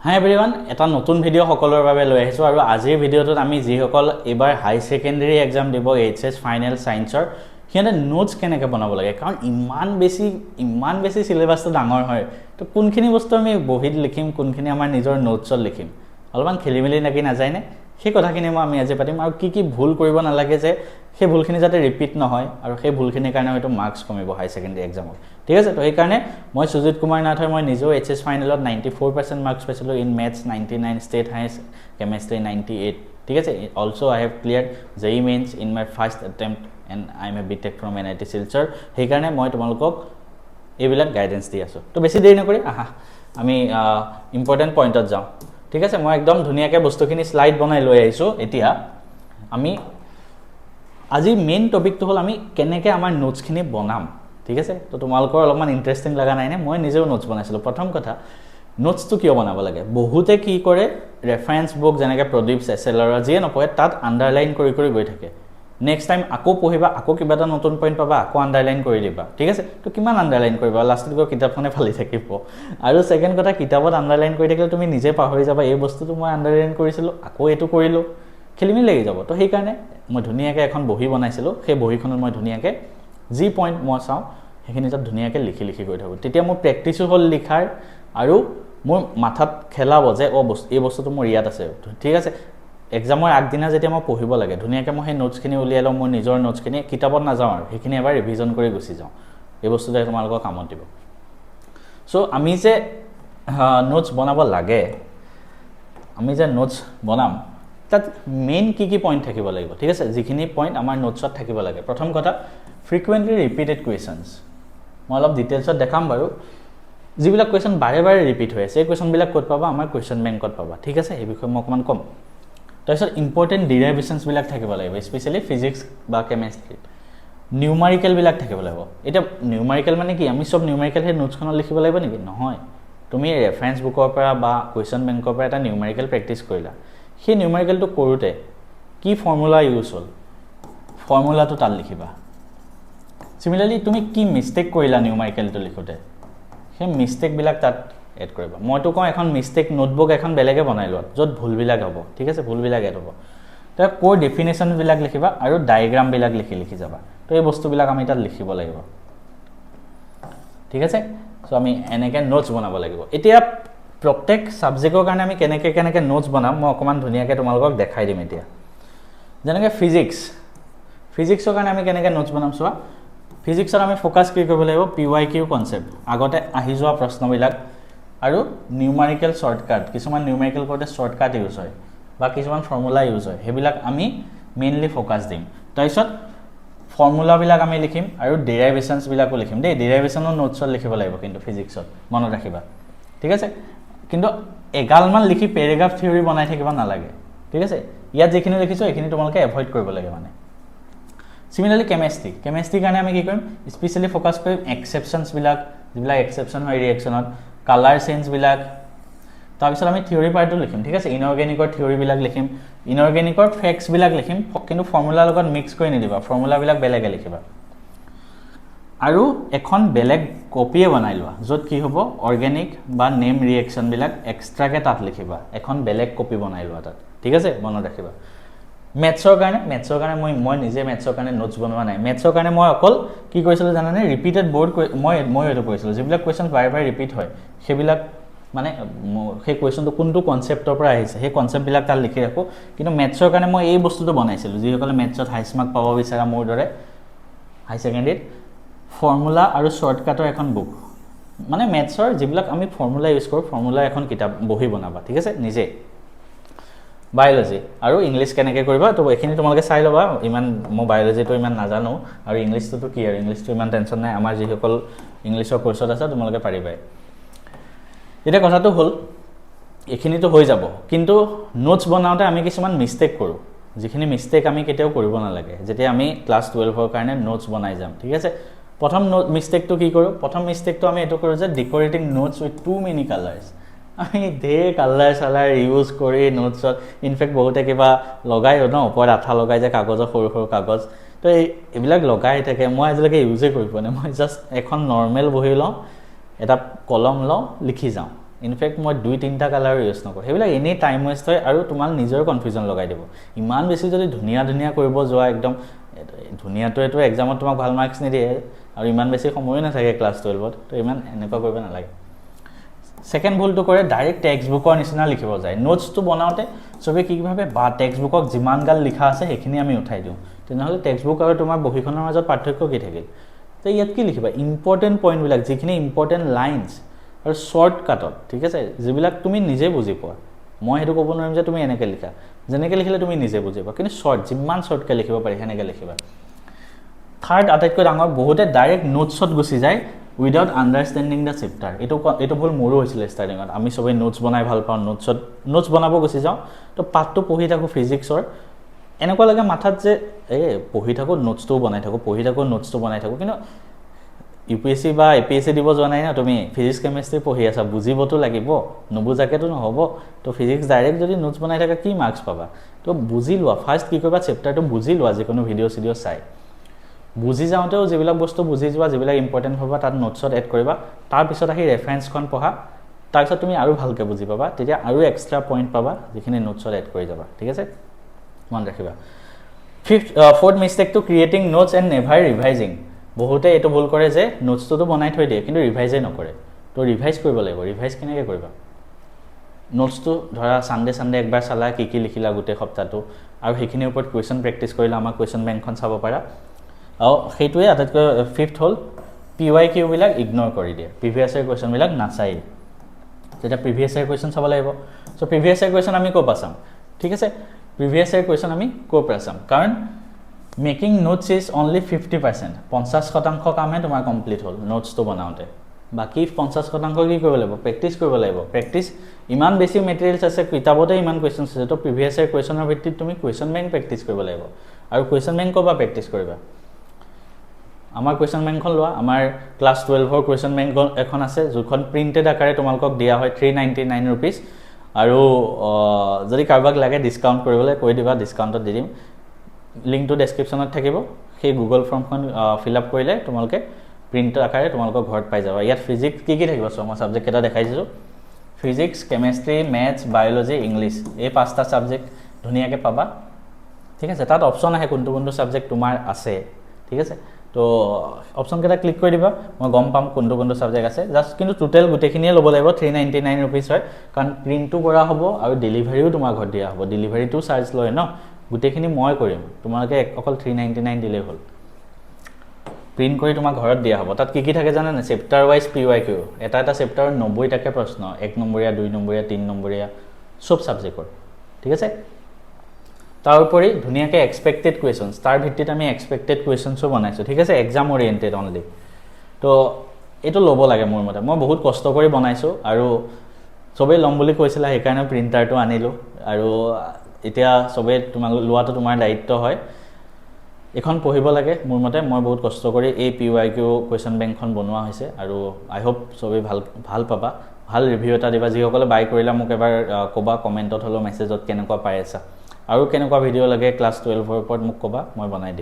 হাই everyone, এটা নতুন video' সকলৰ বাবে লৈ আহিছোঁ আৰু আজিৰ ভিডিঅ'টোত আমি যিসকল এইবাৰ হাই ছেকেণ্ডেৰী এক্সাম দিব এইচএছ ফাইনেল ছায়েন্সৰ সিহঁতে নোটছ কেনেকৈ বনাব লাগে, কাৰণ ইমান বেছি চিলেবাছটো ডাঙৰ হয়। তো কোনখিনি বস্তু আমি বহীত লিখিম, কোনখিনি আমাৰ নিজৰ নোটছত লিখিম, অলপমান খেলি মেলি লাগি নাযায়নে? সেই কথাখিনি আমি আজি পাতিম আৰু কি ভুল কৰিব নালাগে যে সেই ভুলখিনি যাতে ৰিপিট নহয় আৰু সেই ভুলখিনিৰ কাৰণে হয়তো মাৰ্কছ কমিব হাই ছেকেণ্ডেৰী এক্সামত। ঠিক আছে, তো সেইকাৰণে মই সুজিত কুমাৰ নাথ হয়। মই নিজেও এইচএছ ফাইনেলত 94% মাৰ্কছ পাইছিলোঁ, in maths 99, state highest, chemistry 98। ঠিক আছে, also' I have cleared JEE Mains in my first attempt and I am a BTech from NIT Silchar. সেইকাৰণে মই তোমালোকক এইবিলাক গাইডেঞ্চ দি আছোঁ। তো বেছি দেৰি নকৰি আহা আমি ইম্পৰ্টেণ্ট পইণ্টত যাওঁ। ঠিক আছে, মই একদম ধুনীয়াকৈ বস্তুখিনি শ্লাইড বনাই লৈ আহিছোঁ। এতিয়া আমি আজি মেইন টপিকটো হ'ল আমি কেনেকৈ আমাৰ নোটছখিনি বনাম। ঠিক আছে, তো তোমালোকৰ অলপমান ইণ্টাৰেষ্টিং লগা নাইনে? মই নিজেও নোটছ বনাইছিলোঁ। প্ৰথম কথা, নোটছটো কিয় বনাব লাগে? বহুতে কি কৰে, ৰেফাৰেঞ্চ বুক যেনেকৈ প্ৰদীপ চেচেলৰ যিয়ে নপঢ়ে তাত আণ্ডাৰলাইন কৰি গৈ থাকে। নেক্সট টাইম আকৌ পঢ়িবা, আকৌ কিবা এটা নতুন পইণ্ট পাবা, আকৌ আণ্ডাৰলাইন কৰি দিবা। ঠিক আছে, তো কিমান আণ্ডাৰলাইন কৰিবা? লাষ্টত গৈ কিতাপখনে ফালি থাকিব। আৰু ছেকেণ্ড কথা, কিতাপত আণ্ডাৰলাইন কৰি থাকিলে তুমি নিজে পাহৰি যাবা, এই বস্তুটো মই আণ্ডাৰলাইন কৰিছিলোঁ, আকৌ এইটো কৰিলোঁ, খেলিমেলি লাগি যাব। তো সেইকাৰণে মই ধুনীয়াকৈ এখন বহী বনাইছিলোঁ। সেই বহীখনত মই ধুনীয়াকৈ যি পইণ্ট মই চাওঁ সেইখিনি তাত ধুনীয়াকৈ লিখি গৈ থাকোঁ। তেতিয়া মোৰ প্ৰেক্টিছো হ'ল লিখাৰ আৰু মোৰ মাথাত খেলাব যে এই বস্তুটো মোৰ ইয়াত আছে। ঠিক আছে, এক্সামৰ আগদিনা যেতিয়া মই পঢ়িব লাগে ধুনীয়াকৈ মই সেই নোটছখিনি উলিয়াই লওঁ, মোৰ নিজৰ নোটছখিনি কিতাপত নাযাওঁ আৰু সেইখিনি এবাৰ ৰিভিজন কৰি গুচি যাওঁ। এই বস্তুটোৱে তোমালোকৰ কামত দিব। চ' আমি যে নোটছ বনাব লাগে, আমি যে নোটছ বনাম তাত মেইন কি পইণ্ট থাকিব লাগিব। ঠিক আছে, যিখিনি পইণ্ট আমাৰ নোটছত থাকিব লাগে। প্ৰথম কথা, ফ্ৰিকুৱেণ্টলি ৰিপিটেড কুৱেশ্যনছ। মই অলপ ডিটেইলছত দেখাম বাৰু। যিবিলাক কুৱেশ্যন বাৰে ৰিপিট হৈ আছে, এই কুৱেশ্যনবিলাক ক'ত পাবা? আমাৰ কুৱেশ্যন বেংকত পাবা। ঠিক আছে, সেই বিষয়ে মই অকণমান ক'ম। তাৰপিছত ইম্পৰ্টেণ্ট ডিৰাইভেশ্যনছবিলাক থাকিব লাগিব, স্পেচিয়েলি ফিজিক্স বা কেমেষ্ট্ৰিত। নিউমাৰিকেলবিলাক থাকিব লাগিব। এতিয়া নিউমাৰিকেল মানে কি? আমি চব নিউমাৰিকেল সেই নোটছখনত লিখিব লাগিব নেকি? নহয়, তুমি ৰেফাৰেঞ্চ বুকৰ পৰা বা কুৱেশ্যন বেংকৰ পৰা এটা নিউমাৰিকেল প্ৰেক্টিছ কৰিলা। সেই নিউমাৰিকেলটো কৰোঁতে কি ফৰ্মুলা ইউজ হ'ল, ফৰ্মুলাটো তাত লিখিবা। চিমিলাৰলি তুমি কি মিষ্টেক কৰিলা নিউমাৰিকেলটো লিখোঁতে, সেই মিষ্টেকবিলাক তাত এড কৰিবা। মইতো কওঁ এখন মিষ্টেক নোটবুক এখন বেলেগে বনাই লোৱা, য'ত ভুলবিলাক হ'ব। ঠিক আছে, ভুলবিলাক এড হ'ব। তাৰ ক'ৰ ডেফিনেশ্যনবিলাক লিখিবা আৰু ডায়েগ্ৰামবিলাক লিখি যাবা। তো এই বস্তুবিলাক আমি তাত লিখিব লাগিব। ঠিক আছে, চ' আমি এনেকৈ নোটছ বনাব লাগিব। এতিয়া প্ৰত্যেক ছাবজেক্টৰ কাৰণে আমি কেনেকৈ নোটছ বনাম মই অকণমান ধুনীয়াকৈ তোমালোকক দেখাই দিম। এতিয়া যেনেকৈ ফিজিক্সৰ কাৰণে আমি কেনেকৈ নোটছ বনাম চোৱা। ফিজিক্সত আমি ফ'কাছ কি কৰিব লাগিব? PYQ কনচেপ্ট, আগতে আহি যোৱা প্ৰশ্নবিলাক আৰু নিউমাৰিকেল শ্বৰ্টকাট। কিছুমান নিউমাৰিকেল কৰোঁতে শ্বৰ্টকাট ইউজ হয় বা কিছুমান ফৰ্মুলা ইউজ হয়, সেইবিলাক আমি মেইনলি ফ'কাছ দিম। তাৰপিছত ফৰ্মুলাবিলাক আমি লিখিম আৰু ডেৰাইভেশ্যনছবিলাকো লিখিম দেই। ডেৰাইভেশ্যনো নোটছত লিখিব লাগিব কিন্তু ফিজিক্সত, মনত ৰাখিবা। ঠিক আছে, কিন্তু এগালমান লিখি পেৰেগ্ৰাফ থিয়ৰী বনাই থাকিব নালাগে। ঠিক আছে, ইয়াত যিখিনি লিখিছোঁ এইখিনি তোমালোকে এভইড কৰিব লাগে মানে। চিমিলাৰলি কেমেষ্ট্ৰিৰ কাৰণে আমি কি কৰিম? স্পেচিয়েলি ফ'কাছ কৰিম এক্সেপশ্যনছবিলাক, যিবিলাক এক্সেপশ্যন হয় ৰিয়েকশ্যনত, কালাৰ চেঞ্জবিলাক। তাৰপিছত আমি থিয়ৰী পাৰ্টটো লিখিম। ঠিক আছে, ইনঅৰ্গেনিকৰ থিয়ৰীবিলাক লিখিম, ইনঅৰ্গেনিকৰ ফেক্টছবিলাক লিখিম, কিন্তু ফৰ্মুলাৰ লগত মিক্স কৰি নিদিবা, ফৰ্মুলাবিলাক বেলেগে লিখিবা। আৰু এখন বেলেগ কপিয়ে বনাই লোৱা, য'ত কি হ'ব অৰ্গেনিক বা নেম ৰিয়েকশ্যনবিলাক এক্সট্ৰাকৈ তাত লিখিবা। এখন বেলেগ কপি বনাই লোৱা তাত। ঠিক আছে, মনত ৰাখিবা। মেথছৰ কাৰণে মই নিজে মেথছৰ কাৰণে নোটছ বনোৱা নাই। মেথছৰ কাৰণে মই অকল কি কৰিছিলোঁ জানানে? ৰিপিটেড বৰ্ড মই এইটো কৰিছিলোঁ, যিবিলাক কুৱেশ্যন বাৰে ৰিপিট হয় সেইবিলাক মানে সেই কুৱেশ্যনটো কোনটো কনচেপ্টৰ পৰা আহিছে সেই কনচেপ্টবিলাক তাত লিখি ৰাখোঁ। কিন্তু মেথছৰ কাৰণে মই এই বস্তুটো বনাইছিলোঁ, যিসকলে মেথছত হাইষ্ট মাৰ্ক পাব বিচাৰা মোৰ দৰে হাই ছেকেণ্ডেৰীত, ফৰ্মুলা আৰু শ্বৰ্টকাটৰ এখন বুক। মানে মেথছৰ যিবিলাক আমি ফৰ্মুলা ইউজ কৰোঁ, ফৰ্মুলাৰ এখন কিতাপ বহি বনাবা। ঠিক আছে, নিজে। বায়'লজি আৰু ইংলিছ কেনেকৈ কৰিবা, তো এইখিনি তোমালোকে চাই ল'বা। মই বায়'লজিটো ইমান নাজানো আৰু ইংলিছটোতো কি আৰু, ইংলিছটো ইমান টেনশ্যন নাই। আমাৰ যিসকল ইংলিছৰ কোৰ্চত আছে তোমালোকে পাৰিবাই। এতিয়া কথাটো হ'ল এইখিনিতো হৈ যাব, কিন্তু নোটছ বনাওঁতে আমি কিছুমান মিষ্টেক কৰোঁ, যিখিনি মিষ্টেক আমি কেতিয়াও কৰিব নালাগে যেতিয়া আমি ক্লাছ 12ৰ কাৰণে নোটছ বনাই যাম। ঠিক আছে, প্ৰথম মিষ্টেকটো কি কৰোঁ? প্ৰথম মিষ্টেকটো আমি এইটো কৰোঁ যে decorating notes with too many colours. আমি ঢেৰ কালাৰ ইউজ কৰি নোটছত, ইনফেক্ট বহুতে কিবা লগাই ন, ওপৰত আঠা লগাই যে কাগজৰ সৰু কাগজ, তো এইবিলাক লগাই থাকে। মই আজিলৈকে ইউজেই কৰি পোৱা নাই। মই জাষ্ট এখন নৰ্মেল বহি লওঁ, এটা কলম লওঁ, লিখি যাওঁ। ইনফেক্ট মই 2-3টা কালাৰ ইউজ নকৰোঁ সেইবিলাক এনেই টাইম ৱেষ্ট হয় আৰু তোমাৰ নিজৰ কনফিউজন লগাই দিব ইমান বেছি যদি ধুনীয়া কৰিব যোৱা একদম ধুনীয়াটোৱেতো এক্সামত তোমাক ভাল মাৰ্কছ নিদিয়ে আৰু ইমান বেছি সময়ো নাথাকে ক্লাছ 12ত তো ইমান এনেকুৱা কৰিব নালাগে সেকেন্ড ভুলটো কৰে ডাইৰেক্ট টেক্সট বুকৰ নিচিনা লিখিব যায় নোটছটো বনাওঁতে সবে কি ভাবে বা টেক্সট বুকক যিমান গাল লিখা আছে সেইখিনি আমি উঠাই দিওঁ তেনেহ'লে টেক্সট বুক আৰু তোমাৰ বহিখনৰ মাজত পাৰ্থক্য কি থাকিল তো ইয়াত কি লিখিবা ইম্পৰ্টেণ্ট পইণ্টবিলাক যিখিনি ইম্পৰ্টেণ্ট লাইনছ আৰু শ্বৰ্টকাটত ঠিক আছে যিবিলাক তুমি নিজে বুজি পোৱা মই সেইটো ক'ব নোৱাৰিম যে তুমি এনেকৈ লিখা যেনেকৈ লিখিলে তুমি নিজে বুজিবা কিন্তু যিমান শ্বৰ্টকৈ লিখিব পাৰি সেনেকৈ লিখিবা থাৰ্ড আটাইতকৈ ডাঙৰ বহুতে ডাইৰেক্ট নোটছত গুচি যায় উইদাউট আণ্ডাৰষ্টেণ্ডিং দ্য চেপ্টাৰ এইটো ভুল মোৰো হৈছিলে ষ্টাৰ্টিঙত আমি সবেই নোটছ বনাই ভাল পাওঁ নোটছ বনাব গুচি যাওঁ তো পাঠটো পঢ়ি থাকোঁ ফিজিক্সৰ এনেকুৱা লাগে মাথাত যে পঢ়ি থাকোঁ নোটছটোও বনাই থাকোঁ পঢ়ি থাকোঁ নোটছটো বনাই থাকোঁ কিন্তু UPSC বা APSC দিব যোৱা নাই না তুমি ফিজিক্স কেমেষ্ট্ৰি পঢ়ি আছা বুজিবতো লাগিব নুবুজাকেতো নহ'ব তো ফিজিক্স ডাইৰেক্ট যদি নোটছ বনাই থাকা কি মাৰ্কছ পাবা তো বুজি লোৱা ফাৰ্ষ্ট কি কৰিবা চেপ্টাৰটো বুজি লোৱা যিকোনো ভিডিঅ' চাই বুজি যাওঁতেও যিবিলাক বস্তু বুজি যোৱা যিবিলাক ইম্পৰ্টেণ্ট হ'ব তাত নোটছত এড কৰিবা তাৰপিছত আহি ৰেফাৰেঞ্চখন পঢ়া তাৰপিছত তুমি আৰু ভালকৈ বুজি পাবা তেতিয়া আৰু এক্সট্ৰা পইণ্ট পাবা যিখিনি নোটছত এড কৰি যাবা ঠিক আছে মন ৰাখিবা ফৰ্থ মিষ্টেকটো creating notes and never revising বহুতে এইটো ভুল কৰে যে নোটছটো বনাই থৈ দিয়ে কিন্তু ৰিভাইজে নকৰে তো ৰিভাইজ কৰিব লাগিব ৰিভাইজ কেনেকৈ কৰিবা নোটছটো ধৰা সানডে একবাৰ চালা কি লিখিলা গোটেই সপ্তাহটো আৰু সেইখিনিৰ ওপৰত কুৱেশ্যন প্ৰেক্টিছ কৰিলা আমাৰ কুৱেশ্যন বেংকখন চাব পাৰা আৰু সেইটোৱে আটাইতকৈ ফিফথ হ'ল PYQ বিলাক ইগন'ৰ কৰি দিয়ে প্ৰিভিয়াছ ইয়াৰ কুৱেশ্যনবিলাক নাচাই তেতিয়া প্ৰিভিয়াছ ইয়াৰ কুৱেশ্যন চাব লাগিব চ' প্ৰিভিয়াছ ইয়াৰ কুৱেশ্যন আমি ক'ৰ পৰা চাম ঠিক আছে প্ৰিভিয়াছ ইয়াৰ কুৱেশ্যন আমি ক'ৰ পৰা চাম কাৰণ মেকিং নোটছ ইজ অনলি 50% 50% কামহে তোমাৰ কমপ্লিট হ'ল নোটছটো বনাওঁতে বাকী 50% কি কৰিব লাগিব প্ৰেক্টিছ কৰিব লাগিব প্ৰেক্টিছ ইমান বেছি মেটেৰিয়েলছ আছে কিতাপতে ইমান কুৱেশ্যনছ আছে তো প্ৰিভিয়াছ ইয়াৰ কুৱেশ্যনৰ ভিত্তিত তুমি কুৱেশ্যন বেংক প্ৰেক্টিছ কৰিব লাগিব আৰু কুৱেশ্যন বেংক ক'ৰ পৰা প্ৰেক্টিছ কৰিবা আমাৰ কুৱেশ্যন বেংকখন লোৱা আমাৰ ক্লাছ 12ৰ কুৱেশ্যন বেংক এখন আছে যোনখন প্ৰিণ্টেড আকাৰে তোমালোকক দিয়া হয় 399 ৰুপিজ আৰু যদি কাৰোবাক লাগে ডিছকাউণ্ট কৰিবলৈ কৈ দিবা ডিছকাউণ্টত দি দিম লিংকটো ডেছক্ৰিপশ্যনত থাকিব সেই গুগল ফৰ্মখন ফিল আপ কৰিলে তোমালোকে প্ৰিণ্ট আকাৰে তোমালোকৰ ঘৰত পাই যাবা ইয়াত ফিজিক্স কি থাকিব চ' মই ছাবজেক্ট কেইটা দেখাইছোঁ physics chemistry maths biology English এই 5টা ছাবজেক্ট ধুনীয়াকৈ পাবা ঠিক আছে তাত অপশ্যন আহে কোনটো ছাবজেক্ট তোমাৰ আছে ঠিক আছে তো অপশ্যনকেইটা ক্লিক কৰি দিবা মই গম পাম কোনটো ছাবজেক্ট আছে জাষ্ট কিন্তু টোটেল গোটেইখিনিয়ে ল'ব লাগিব 399 ৰুপিজ হয় কাৰণ প্ৰিণ্টটো কৰা হ'ব আৰু ডেলিভাৰীও তোমাৰ ঘৰত দিয়া হ'ব ডেলিভাৰীটো চাৰ্জ লয় ন গোটেইখিনি মই কৰিম তোমালোকে অকল 399 দিলেই হ'ল প্ৰিণ্ট কৰি তোমাৰ ঘৰত দিয়া হ'ব তাত কি থাকে জানা না চেপ্টাৰ ৱাইজ PYQ এটা চেপ্টাৰৰ 90টাকে প্ৰশ্ন 1 নম্বৰীয়া 2 নম্বৰীয়া 3 নম্বৰীয়া সব ছাবজেক্টৰ ঠিক আছে তাৰ উপৰি ধুনীয়াকৈ এক্সপেক্টেড কুৱেশ্যনছ তাৰ ভিত্তিত আমি এক্সপেক্টেড কুৱেশ্যনছো বনাইছোঁ ঠিক আছে এক্সাম অৰিয়েণ্টেড অনলি তো এইটো ল'ব লাগে মোৰ মতে মই বহুত কষ্ট কৰি বনাইছোঁ আৰু সবেই ল'ম বুলি কৈছিলা সেইকাৰণে প্ৰিণ্টাৰটো আনিলোঁ আৰু এতিয়া সবেই লোৱাটো তোমাৰ দায়িত্ব হয় এখন পঢ়িব লাগে মোৰ মতে মই বহুত কষ্ট কৰি এই PYQ কুৱেশ্যন বেংকখন বনোৱা হৈছে আৰু আই হোপ সবেই ভাল পাবা ভাল ৰিভিউ এটা দিবা যিসকলে বাই কৰিলা মোক এবাৰ ক'বা কমেণ্টত হ'লেও মেছেজত কেনেকুৱা পাই আছা আৰু কেনেকুৱা ভিডিঅ' লাগে ক্লাছ 12ৰ ওপৰত মোক ক'বা মই বনাই দিম